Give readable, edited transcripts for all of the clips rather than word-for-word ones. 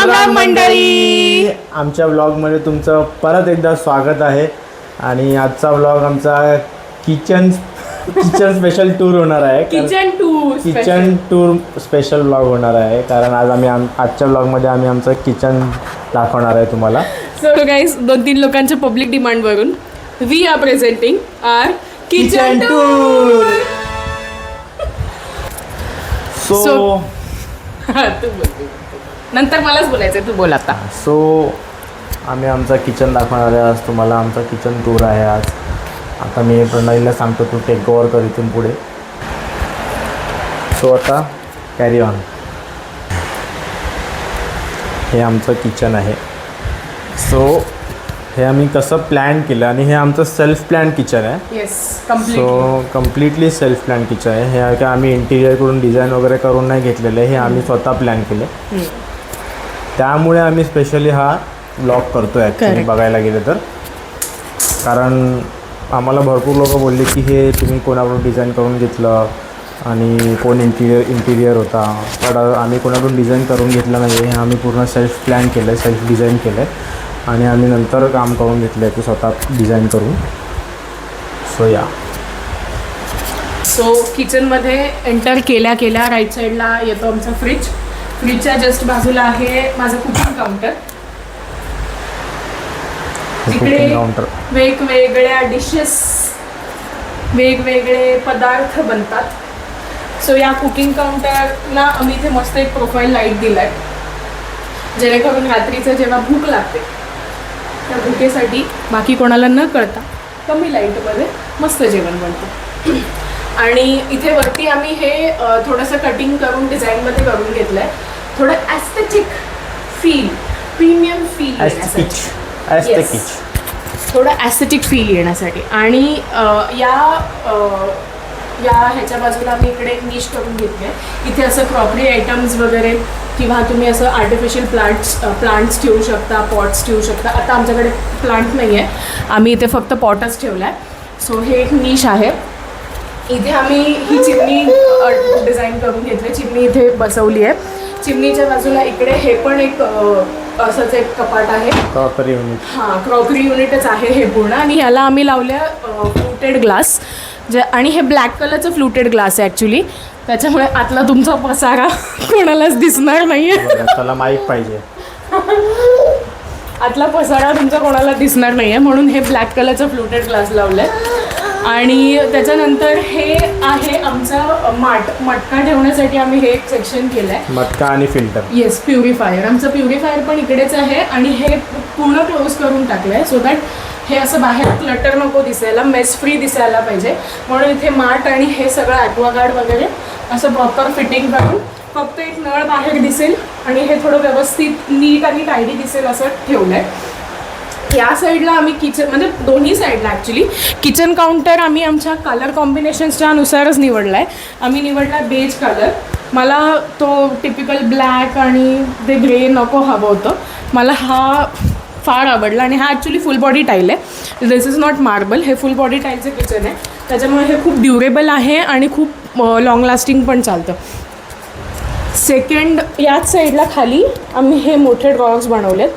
राम राम मंडळी. आमच्या व्लॉगमध्ये तुमचं परत एकदा स्वागत आहे. आणि आजचा व्लॉग आमचा किचन स्पेशल टूर होणार आहे. किचन टूर स्पेशल व्लॉग होणार आहे कारण आज आम्ही आजच्या व्लॉगमध्ये आम्ही आमचं किचन दाखवणार आहे तुम्हाला. सो गाईज 2-3 लोकांच्या पब्लिक डिमांडवरून we are presenting our kitchen tour. So तू बोल, नंतर मलाच बोलायचं, तू बोल आता. सो आम्ही आमचं किचन दाखवणार आहे आज तुम्हाला. आमचं किचन टूर आहे आज. आता मी प्रणालीला सांगतो तू टेक ओव्हर कर इथून पुढे. सो आता कॅरी ऑन. हे आमचं किचन आहे. सो हे आम्ही कसं प्लॅन केलं आणि हे आमचं सेल्फ प्लॅन किचन आहे. Yes, so completely self plan kitchen आहे. हे काय आम्ही इंटिरियर करून डिझाईन वगैरे करून नाही घेतलेलं आहे. हे आम्ही स्वतः प्लॅन केले. त्यामुळे आम्ही स्पेशली हा ब्लॉग करतो आहे ॲक्च्युली बघायला गेलं तर. कारण आम्हाला भरपूर लोक बोलले की हे तुम्ही कोणाकडून डिझाईन करून घेतलं आणि कोण इंटिरियर होता. पण आम्ही कोणाकडून डिझाईन करून घेतलं नाही. हे आम्ही पूर्ण सेल्फ प्लॅन केलं आहे, सेल्फ डिझाईन केलं आहे आणि आम्ही नंतर काम करून घेतलं आहे ते स्वतः डिझाईन करून. सो या. सो किचनमध्ये एंटर केल्या केल्या राईट साईडला येतो आमचा फ्रीज. फ्रीजच्या जस्ट बाजूला आहे माझं कुकिंग काउंटर. तिकडे वेगवेगळ्या डिशेस, वेगवेगळे पदार्थ बनतात. सो या कुकिंग काउंटरला आम्ही इथे मस्त एक प्रोफाईल लाईट दिलाय जेणेकरून रात्रीचं जेव्हा भूक लागते त्या भुकेसाठी बाकी कोणाला न कळता कमी लाईटमध्ये मस्त जेवण बनतं. आणि इथे वरती आम्ही हे थोडंसं कटिंग करून डिझाईनमध्ये करून घेतलं आहे. थोडं ॲस्थेटिक फील, प्रीमियम फील येण्यासाठी, थोडं ॲस्थेटिक फील येण्यासाठी. आणि या ह्याच्या बाजूला आम्ही इकडे एक निश करून घेतली आहे. इथे असं क्रॉकरी आयटम्स वगैरे किंवा तुम्ही असं आर्टिफिशियल प्लांट्स ठेवू शकता, पॉट्स ठेवू शकता. आता आमच्याकडे प्लांट नाही आहे, आम्ही इथे फक्त पॉटच ठेवला आहे. सो हे एक निश आहे. इथे आम्ही ही चिमणी डिझाईन करून घेतली. चिमणी इथे बसवली आहे. चिमणीच्या बाजूला इकडे हे पण एक असंच एक कपाट आहे, क्रॉकरी युनिट. हां, क्रॉकरी युनिटच आहे हे पूर्ण. आणि ह्याला आम्ही लावल्या फ्लुटेड ग्लास आणि हे ब्लॅक कलरचं फ्लुटेड ग्लास आहे ॲक्च्युली. त्याच्यामुळे आतला तुमचा पसारा कोणालाच दिसणार नाही आहे. त्याला माईक पाहिजे. आतला पसारा तुमचा कोणाला दिसणार नाही आहे म्हणून हे ब्लॅक कलरचं फ्लुटेड ग्लास लावलं आहे. आणि त्याच्यानंतर हे आहे आमचा मटका ठेवण्यासाठी आम्ही हे एक सेक्शन केलं आहे. मटका आणि फिल्टर. Yes, purifier. आमचं प्युरिफायर पण इकडेच आहे आणि हे पूर्ण क्लोज करून टाकलं आहे सो दॅट हे असं बाहेर क्लटर नको दिसायला, मेस फ्री दिसायला पाहिजे म्हणून इथे माठ आणि हे सगळं ॲक्वागार्ड वगैरे असं प्रॉपर फिटिंग करून फक्त एक नळ बाहेर दिसेल आणि हे थोडं व्यवस्थित नीट आणि टायडी दिसेल असं ठेवलं आहे. या साईडला आम्ही किचन, म्हणजे दोन्ही साईडला ॲक्च्युली किचन काउंटर आम्ही आमच्या कलर कॉम्बिनेशन्सच्या अनुसारच निवडला आहे. आम्ही निवडला बेज कलर. मला तो टिपिकल ब्लॅक आणि ते ग्रे नको हवं होतं. मला हा फार आवडला आणि हा ॲक्च्युली फुल बॉडी टाईल आहे. दिस इज नॉट मार्बल, हे फुल बॉडी टाईलचं किचन आहे. त्याच्यामुळे हे खूप ड्युरेबल आहे आणि खूप लाँग लास्टिंग पण चालतं. सेकंड याच साईडला खाली आम्ही हे मोठे ड्रॉवर्स बनवलेत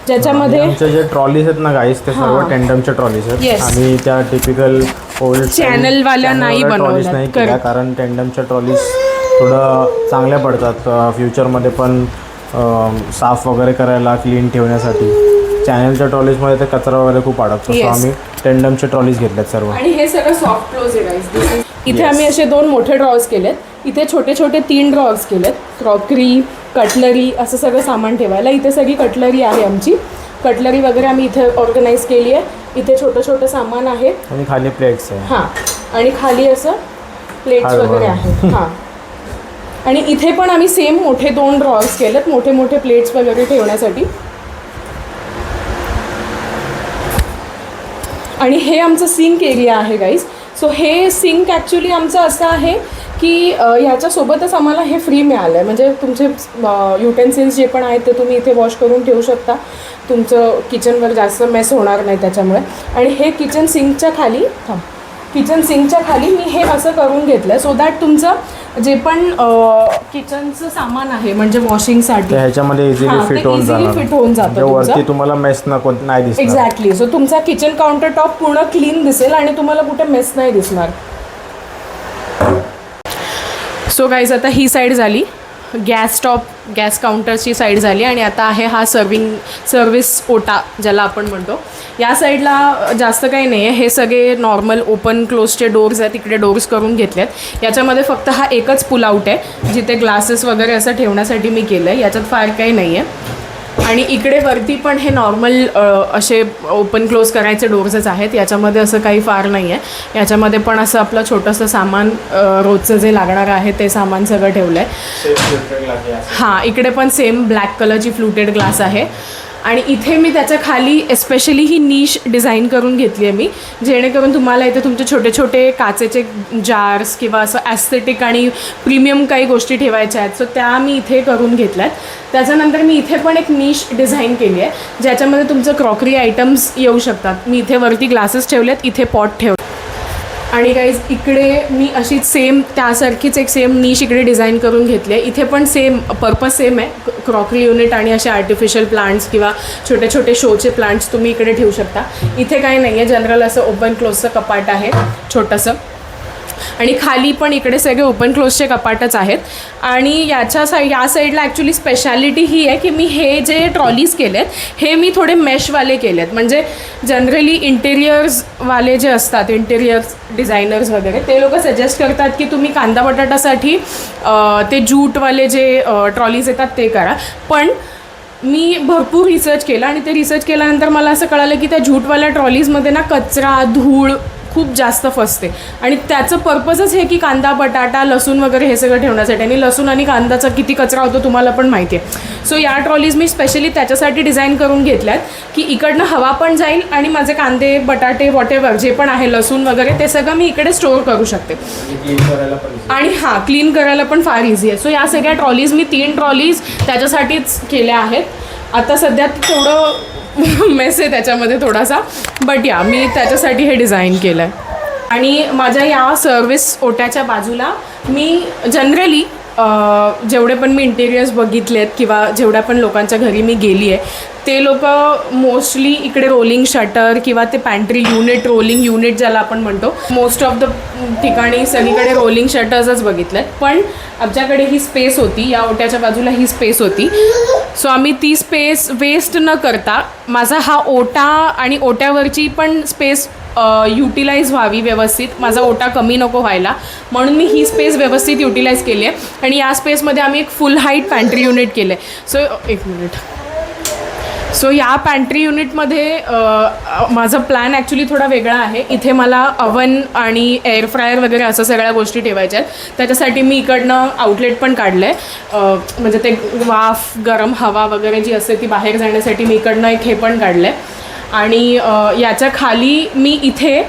ज्याच्यामध्ये आमचे जे ट्रॉलीज आहेत ना गाईस ते सर्व टेंडमच्या ट्रॉलीज आहेत. आम्ही त्या टिपिकल ओल्ड चॅनलवाल्या नाही बनवल्या नाही केल्या कारण टेंडमच्या ट्रॉलीज थोडं चांगल्या पडतात फ्युचरमध्ये पण साफ वगैरे करायला, क्लीन ठेवण्यासाठी. चॅनलच्या ट्रॉलीजमध्ये ते कचरा वगैरे खूप अडकतो. सो आम्ही टेंडमचे ट्रॉलीज घेतल्यात सर्व. आणि हे सगळं सॉफ्ट क्लोज आहे गाईस. इथे आम्ही असे 2 मोठे ड्रॉवर्स केलेत. इथे छोटे छोटे 3 ड्रॉवर्स केलेत. क्रॉकरी, कटलरी असं सगळं सामान ठेवायला. इथे सगळी कटलरी आहे आमची. कटलरी वगैरे आम्ही इथे ऑर्गनाईज केली आहे. इथे छोटं छोटं सामान आहे आणि खाली प्लेट्स आहे. हां, आणि खाली असं प्लेट्स वगैरे आहे. हां, आणि इथे पण आम्ही सेम मोठे 2 ड्रॉवर्स केलेत मोठे मोठे प्लेट्स वगैरे ठेवण्यासाठी. आणि हे आमचं सिंक एरिया आहे गाईज. सो हे सिंक ॲक्च्युली आमचं असं आहे की ह्याच्यासोबतच आम्हाला हे फ्री मिळालं आहे. म्हणजे तुमचे युटेन्सिल्स जे पण आहेत ते तुम्ही इथे वॉश करून ठेवू शकता. तुमचं किचनवर जास्त मेस होणार नाही त्याच्यामुळे. आणि हे किचन सिंकच्या खाली किचन सिंकच्या खाली मी हे असं करून घेतलं सो दॅट तुमचं जे पण किचनचं सामान आहे म्हणजे वॉशिंगसाठी ह्याच्यामध्ये इझिली फिट होऊन जाणार. वरती तुम्हाला मेस नाही दिसणार. एक्झॅक्टली. सो तुमचा किचन काउंटर टॉप पूर्ण क्लीन दिसेल आणि तुम्हाला कुठे मेस नाही दिसणार. सो गाईज आता ही साईड झाली, गॅस काउंटरची साईड झाली आणि आता आहे हा सर्विस ओटा ज्याला आपण म्हणतो. या साईडला जास्त काही नाही आहे, हे सगळे नॉर्मल ओपन क्लोजचे डोर्स आहेत, इकडे डोर्स करून घेतले आहेत. याच्यामध्ये फक्त हा एकच पुल आउट आहे जिथे ग्लासेस वगैरे असं ठेवण्यासाठी मी केलं आहे, याच्यात फार काही नाही आहे. आणि इकडे वरती पण हे नॉर्मल असे ओपन क्लोज करायचे डोर्सच आहेत, याच्यामध्ये असं काही फार नाही आहे. याच्यामध्ये पण असं आपलं छोटंसं सामान रोजचं जे लागणार आहे ते सामान सगळं ठेवलं आहे. हां, इकडे पण सेम ब्लॅक कलरची फ्लुटेड ग्लास आहे. आणि इथे मी त्याच्या खाली एस्पेशली ही नीश डिझाईन करून घेतली आहे मी, जेणेकरून तुम्हाला इथे तुमचे छोटे छोटे काचेचे जार्स किंवा असं ॲस्थेटिक आणि प्रीमियम काही गोष्टी ठेवायच्या आहेत, सो त्या मी इथे करून घेतल्या आहेत. त्याच्यानंतर मी इथे पण एक नीश डिझाईन केली आहे ज्याच्यामध्ये तुमचं क्रॉकरी आयटम्स येऊ शकतात. मी इथे वरती ग्लासेस ठेवलेत, इथे पॉट ठेवले. आणि गाईज इकडे मी अशीच सेम त्यासारखीच एक सेम नीश इकडे डिझाईन करून घेतली आहे. इथे पण सेम पर्पज सेम आहे, क्रॉकरी युनिट आणि असे आर्टिफिशियल प्लांट्स किंवा छोटे छोटे शोचे प्लांट्स तुम्ही इकडे ठेवू शकता. इथे काही नाही आहे, जनरल असं ओपन क्लोजचं कपाट आहे छोटंसं. आणि खाली पण इकडे सगळे ओपन क्लोजचे कपाटच आहेत. आणि या साईडला ॲक्च्युली स्पेशालिटी ही आहे की मी हे जे ट्रॉलीज केलेत हे मी थोडे मेशवाले केलेत. म्हणजे जनरली इंटेरियर्सवाले जे असतात, इंटेरियर्स डिझायनर्स वगैरे, ते लोक सजेस्ट करतात की तुम्ही कांदा बटाटासाठी ते ज्यूटवाले जे ट्रॉलीज येतात ते करा. पण मी भरपूर रिसर्च केला आणि ते रिसर्च केल्यानंतर मला असं कळालं की त्या ज्यूटवाल्या ट्रॉलीजमध्ये ना कचरा, धूळ खूप जास्त फसते. आणि त्याचं पर्पजच हे की कांदा बटाटा लसूण वगैरे हे सगळं ठेवण्यासाठी, आणि लसूण आणि कांद्याचा किती कचरा होतो तुम्हाला पण माहिती आहे. सो या ट्रॉलीज मी स्पेशली त्याच्यासाठी डिझाईन करून घेतल्यात की इकडनं हवा पण जाईल आणि माझे कांदे बटाटे वॉटेवर जे पण आहे लसूण वगैरे ते सगळं मी इकडे स्टोअर करू शकते. आणि हां, क्लीन करायला पण फार इझी आहे. सो या सगळ्या ट्रॉलीज मी 3 ट्रॉलीज त्याच्यासाठीच केल्या आहेत. आता सध्या थोडं मेस आहे त्याच्यामध्ये थोडासा, बट या मी त्याच्यासाठी हे डिझाईन केलं आहे. आणि माझ्या या सर्विस ओट्याच्या बाजूला मी जनरली जेवढे पण मी इंटेरियर्स बघितलेत किंवा जेवढ्या पण लोकांच्या घरी मी गेली आहे ते लोक मोस्टली इकडे रोलिंग शटर किंवा ते पॅन्ट्री युनिट, रोलिंग युनिट ज्याला आपण म्हणतो, मोस्ट ऑफ द ठिकाणी सगळीकडे रोलिंग शटर्सच बघितलेत. पण आमच्याकडे ही स्पेस होती, या ओट्याच्या बाजूला ही स्पेस होती. सो आम्ही ती स्पेस वेस्ट न करता माझा हा ओटा आणि ओट्यावरची पण स्पेस युटिलाइज व्हावी व्यवस्थित, माझा ओटा कमी नको व्हायला, म्हणून मी ही स्पेस व्यवस्थित युटिलाइज केली आहे. आणि या स्पेसमध्ये आम्ही एक फुल हाईट पॅन्ट्री युनिट केलं आहे. सो एक मिनिट. सो या पॅन्ट्री युनिटमध्ये माझा प्लॅन ॲक्च्युली थोडा वेगळा आहे. इथे मला अवन आणि एअर फ्रायर वगैरे असं सगळ्या गोष्टी ठेवायच्या आहेत. त्याच्यासाठी मी इकडनं आउटलेट पण काढलं आहे, म्हणजे ते वाफ, गरम हवा वगैरे जी असते ती बाहेर जाण्यासाठी मी इकडनं एक हे पण काढलं आहे. आणि याच्या खाली मी इथे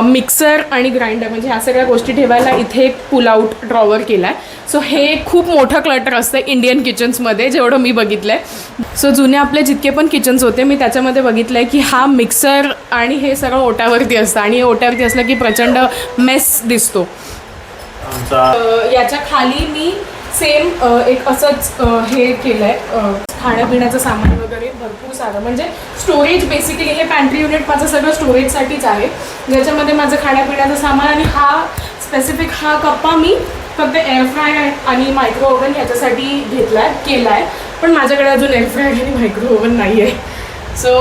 मिक्सर आणि ग्राइंडर म्हणजे ह्या सगळ्या गोष्टी ठेवायला इथे एक पुल आउट ड्रॉवर केला आहे. सो हे खूप मोठं क्लटर असतं इंडियन किचन्समध्ये जेवढं मी बघितलं आहे. सो जुने आपले जितके पण किचन्स होते मी त्याच्यामध्ये बघितलं आहे की हा मिक्सर आणि हे सगळं ओट्यावरती असतं आणि ओट्यावरती असलं की प्रचंड मेस दिसतो. याच्या खाली मी सेम एक असंच हे केलं आहे, खाण्यापिण्याचं सामान वगैरे भरपूर सारं, म्हणजे स्टोरेज. बेसिकली हे पॅन्ट्री युनिट माझं सगळं स्टोरेजसाठीच आहे, ज्याच्यामध्ये माझं खाण्यापिण्याचं सामान. आणि हा स्पेसिफिक हा कप्पा मी फक्त एअर फ्राय आणि मायक्रो ओव्हन ह्याच्यासाठी केला आहे. पण माझ्याकडे अजून एअर फ्राय आणि मायक्रो ओव्हन नाही आहे. सो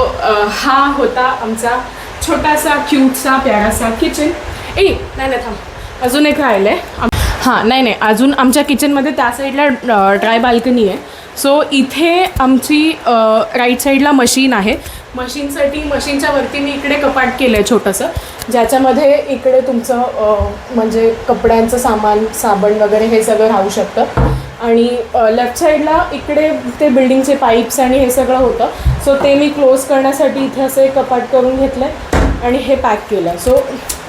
हा होता आमचा छोटासा क्यूटसा प्यारासा किचन. नाही थांब, अजून एक राहिलं आहे. हां, नाही, अजून आमच्या किचनमध्ये त्या साईडला ड्राय बाल्कनी आहे. सो इथे आमची राईट साईडला मशीन आहे. मशीनच्या वरती मी इकडे कपाट केलं आहे छोटंसं, ज्याच्यामध्ये इकडे तुमचं म्हणजे कपड्यांचं सामान, साबण वगैरे हे सगळं राहू शकतं. आणि लेफ्ट साईडला इकडे ते बिल्डिंगचे पाईप्स आणि हे सगळं होतं. सो ते मी क्लोज करण्यासाठी इथे असं एक कपाट करून घेतलं आहे आणि हे पॅक केलं आहे. सो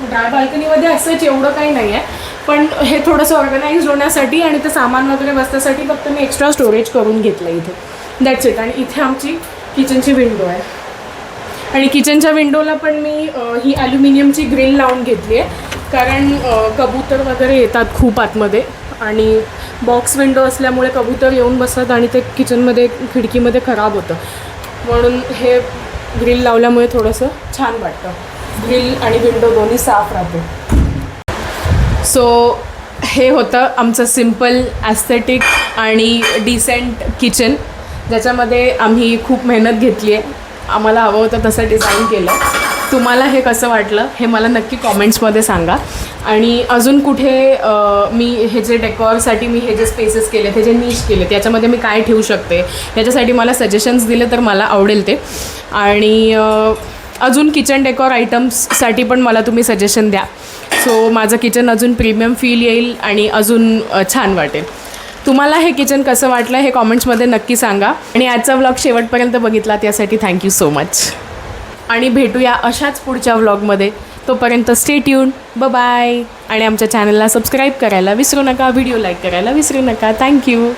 ड्राय बाल्कनीमध्ये असंच एवढं काही नाही आहे, पण हे थोडंसं ऑर्गनाइज होण्यासाठी आणि ते सामान वगैरे बसण्यासाठी फक्त मी एक्स्ट्रा स्टोरेज करून घेतलं इथे. That's it. आणि इथे आमची किचनची विंडो आहे. आणि किचनच्या विंडोला पण मी ही ॲल्युमिनियमची ग्रिल लावून घेतली आहे, कारण कबूतर वगैरे येतात खूप आतमध्ये आणि बॉक्स विंडो असल्यामुळे कबूतर येऊन बसतात आणि ते किचनमध्ये खिडकीमध्ये खराब होतं, म्हणून हे ग्रिल लावल्यामुळे थोडंसं छान वाटतं. ग्रिल आणि विंडो दोन्ही साफ राहते. सो हे होतं आमचं सिम्पल ॲस्थेटिक आणि डिसेंट किचन, ज्याच्यामध्ये आम्ही खूप मेहनत घेतली आहे. आम्हाला हवं होतं तसं डिझाईन केलं. तुम्हाला हे कसं वाटलं हे मला नक्की कॉमेंट्समध्ये सांगा. आणि अजून कुठे मी हे जे डेकॉरसाठी मी हे जे स्पेसेस केले, हे जे नीश केले, त्याच्यामध्ये मी काय ठेवू शकते याच्यासाठी मला सजेशन्स दिले तर मला आवडेल ते. आणि अजून किचन डेकॉर आयटम्ससाठी पण मला तुम्ही सजेशन द्या. सो माझं किचन अजून प्रीमियम फील येईल आणि अजून छान वाटेल. तुम्हाला हे किचन कसं वाटलं हे कॉमेंट्समध्ये नक्की सांगा. आणि आजचा व्लॉग शेवटपर्यंत बघितला त्यासाठी थँक्यू सो मच. आणि भेटूया अशाच पुढच्या व्लॉगमध्ये. तोपर्यंत स्टे ट्यून, बाय. आणि आमच्या चॅनलला सबस्क्राईब करायला विसरू नका, व्हिडिओ लाईक करायला विसरू नका. थँक्यू.